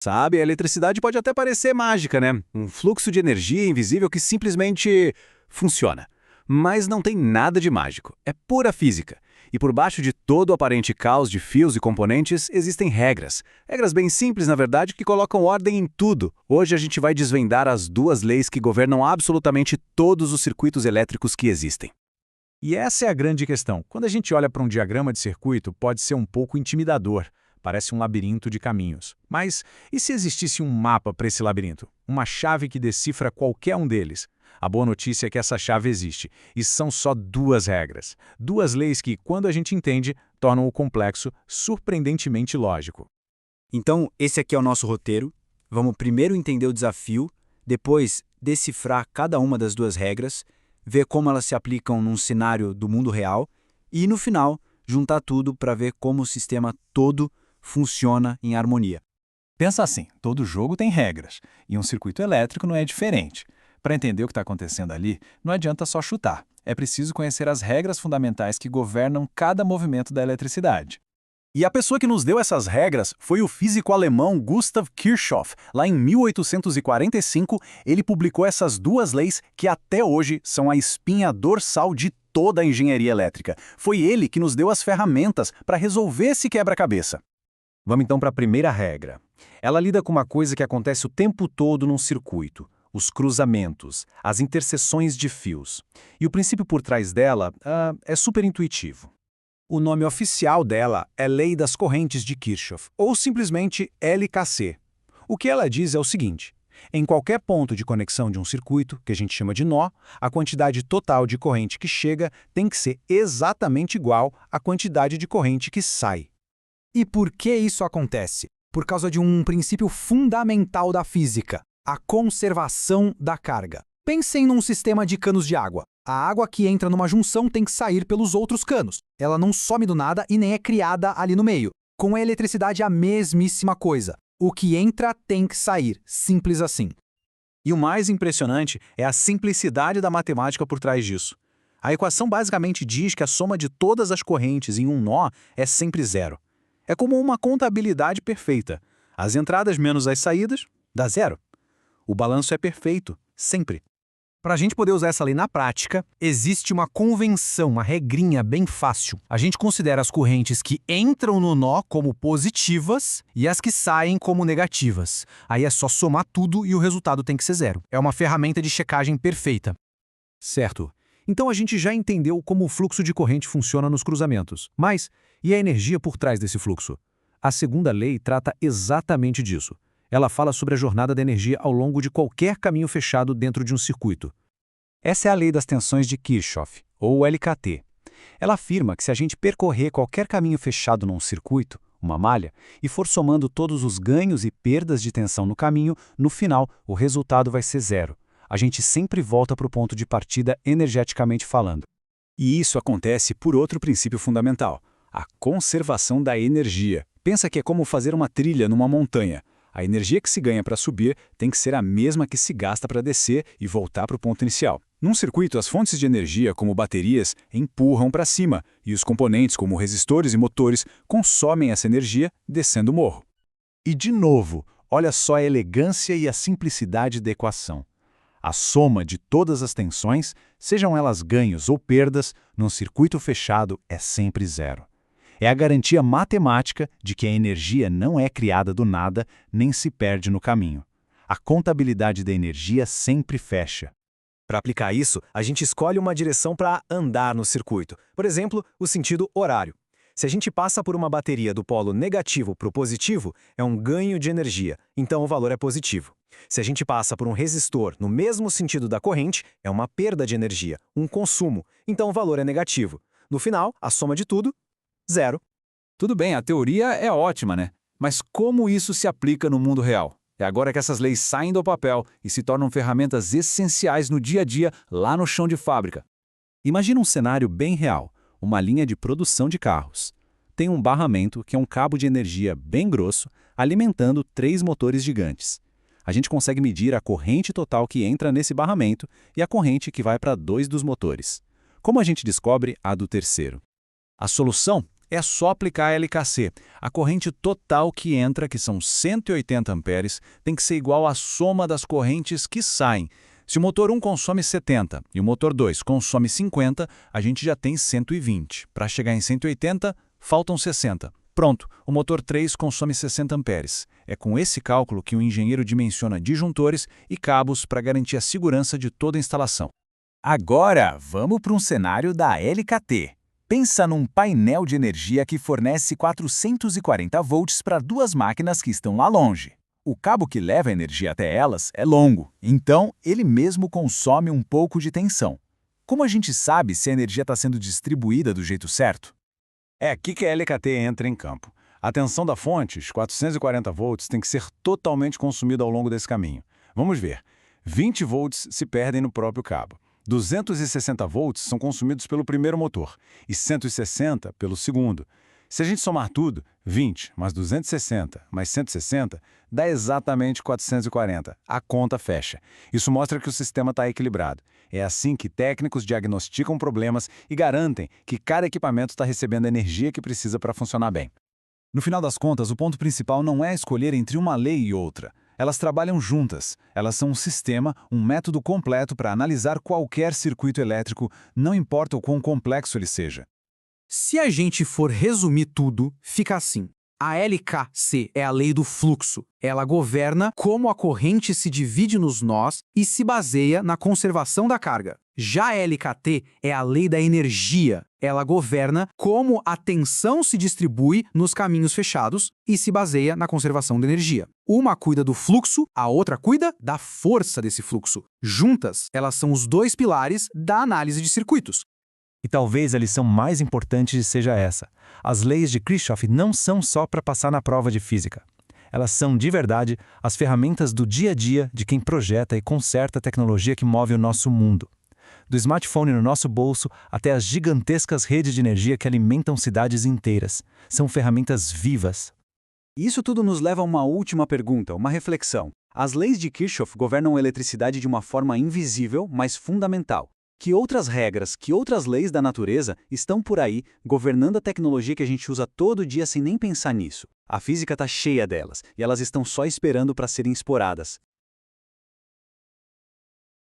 Sabe, a eletricidade pode até parecer mágica, né? Um fluxo de energia invisível que simplesmente funciona. Mas não tem nada de mágico. É pura física. E por baixo de todo o aparente caos de fios e componentes, existem regras. Regras bem simples, na verdade, que colocam ordem em tudo. Hoje a gente vai desvendar as duas leis que governam absolutamente todos os circuitos elétricos que existem. E essa é a grande questão. Quando a gente olha para um diagrama de circuito, pode ser um pouco intimidador. Parece um labirinto de caminhos. Mas e se existisse um mapa para esse labirinto? Uma chave que decifra qualquer um deles? A boa notícia é que essa chave existe, e são só duas regras. Duas leis que, quando a gente entende, tornam o complexo surpreendentemente lógico. Então, esse aqui é o nosso roteiro. Vamos primeiro entender o desafio, depois decifrar cada uma das duas regras, ver como elas se aplicam num cenário do mundo real e, no final, juntar tudo para ver como o sistema todo funciona em harmonia. Pensa assim, todo jogo tem regras, e um circuito elétrico não é diferente. Para entender o que está acontecendo ali, não adianta só chutar. É preciso conhecer as regras fundamentais que governam cada movimento da eletricidade. E a pessoa que nos deu essas regras foi o físico alemão Gustav Kirchhoff. Lá em 1845, ele publicou essas duas leis que até hoje são a espinha dorsal de toda a engenharia elétrica. Foi ele que nos deu as ferramentas para resolver esse quebra-cabeça. Vamos então para a primeira regra. Ela lida com uma coisa que acontece o tempo todo num circuito: os cruzamentos, as interseções de fios. E o princípio por trás dela é super intuitivo. O nome oficial dela é Lei das Correntes de Kirchhoff, ou simplesmente LKC. O que ela diz é o seguinte: em qualquer ponto de conexão de um circuito, que a gente chama de nó, a quantidade total de corrente que chega tem que ser exatamente igual à quantidade de corrente que sai. E por que isso acontece? Por causa de um princípio fundamental da física: a conservação da carga. Pensem num sistema de canos de água. A água que entra numa junção tem que sair pelos outros canos. Ela não some do nada e nem é criada ali no meio. Com a eletricidade é a mesmíssima coisa. O que entra tem que sair. Simples assim. E o mais impressionante é a simplicidade da matemática por trás disso. A equação basicamente diz que a soma de todas as correntes em um nó é sempre zero. É como uma contabilidade perfeita. As entradas menos as saídas dá zero. O balanço é perfeito, sempre. Para a gente poder usar essa lei na prática, existe uma convenção, uma regrinha bem fácil. A gente considera as correntes que entram no nó como positivas e as que saem como negativas. Aí é só somar tudo e o resultado tem que ser zero. É uma ferramenta de checagem perfeita. Certo. Então a gente já entendeu como o fluxo de corrente funciona nos cruzamentos. Mas, e a energia por trás desse fluxo? A segunda lei trata exatamente disso. Ela fala sobre a jornada da energia ao longo de qualquer caminho fechado dentro de um circuito. Essa é a lei das tensões de Kirchhoff, ou LKT. Ela afirma que se a gente percorrer qualquer caminho fechado num circuito, uma malha, e for somando todos os ganhos e perdas de tensão no caminho, no final o resultado vai ser zero. A gente sempre volta para o ponto de partida energeticamente falando. E isso acontece por outro princípio fundamental: a conservação da energia. Pensa que é como fazer uma trilha numa montanha. A energia que se ganha para subir tem que ser a mesma que se gasta para descer e voltar para o ponto inicial. Num circuito, as fontes de energia, como baterias, empurram para cima, e os componentes, como resistores e motores, consomem essa energia descendo o morro. E, de novo, olha só a elegância e a simplicidade da equação. A soma de todas as tensões, sejam elas ganhos ou perdas, num circuito fechado é sempre zero. É a garantia matemática de que a energia não é criada do nada nem se perde no caminho. A contabilidade da energia sempre fecha. Para aplicar isso, a gente escolhe uma direção para andar no circuito. Por exemplo, o sentido horário. Se a gente passa por uma bateria do polo negativo para o positivo, é um ganho de energia, então o valor é positivo. Se a gente passa por um resistor no mesmo sentido da corrente, é uma perda de energia, um consumo, então o valor é negativo. No final, a soma de tudo, zero. Tudo bem, a teoria é ótima, né? Mas como isso se aplica no mundo real? É agora que essas leis saem do papel e se tornam ferramentas essenciais no dia a dia, lá no chão de fábrica. Imagina um cenário bem real, uma linha de produção de carros. Tem um barramento, que é um cabo de energia bem grosso, alimentando 3 motores gigantes. A gente consegue medir a corrente total que entra nesse barramento e a corrente que vai para 2 dos motores. Como a gente descobre a do terceiro? A solução É só aplicar a LKC. A corrente total que entra, que são 180 amperes, tem que ser igual à soma das correntes que saem. Se o motor 1 consome 70 e o motor 2 consome 50, a gente já tem 120. Para chegar em 180, faltam 60. Pronto, o motor 3 consome 60 amperes. É com esse cálculo que o engenheiro dimensiona disjuntores e cabos para garantir a segurança de toda a instalação. Agora, vamos para um cenário da LKT. Pensa num painel de energia que fornece 440 volts para duas máquinas que estão lá longe. O cabo que leva a energia até elas é longo, então ele mesmo consome um pouco de tensão. Como a gente sabe se a energia está sendo distribuída do jeito certo? É aqui que a LKT entra em campo. A tensão da fonte, os 440 volts, tem que ser totalmente consumida ao longo desse caminho. Vamos ver. 20 volts se perdem no próprio cabo. 260 volts são consumidos pelo primeiro motor e 160 pelo segundo. Se a gente somar tudo, 20 mais 260 mais 160 dá exatamente 440. A conta fecha. Isso mostra que o sistema está equilibrado. É assim que técnicos diagnosticam problemas e garantem que cada equipamento está recebendo a energia que precisa para funcionar bem. No final das contas, o ponto principal não é escolher entre uma lei e outra. Elas trabalham juntas. Elas são um sistema, um método completo para analisar qualquer circuito elétrico, não importa o quão complexo ele seja. Se a gente for resumir tudo, fica assim. A LKC é a lei do fluxo. Ela governa como a corrente se divide nos nós e se baseia na conservação da carga. Já a LKT é a lei da energia. Ela governa como a tensão se distribui nos caminhos fechados e se baseia na conservação da energia. Uma cuida do fluxo, a outra cuida da força desse fluxo. Juntas, elas são os dois pilares da análise de circuitos. E talvez a lição mais importante seja essa. As leis de Kirchhoff não são só para passar na prova de física. Elas são, de verdade, as ferramentas do dia a dia de quem projeta e conserta a tecnologia que move o nosso mundo. Do smartphone no nosso bolso até as gigantescas redes de energia que alimentam cidades inteiras. São ferramentas vivas. Isso tudo nos leva a uma última pergunta, uma reflexão. As leis de Kirchhoff governam a eletricidade de uma forma invisível, mas fundamental. Que outras regras, que outras leis da natureza estão por aí governando a tecnologia que a gente usa todo dia sem nem pensar nisso? A física está cheia delas, e elas estão só esperando para serem exploradas.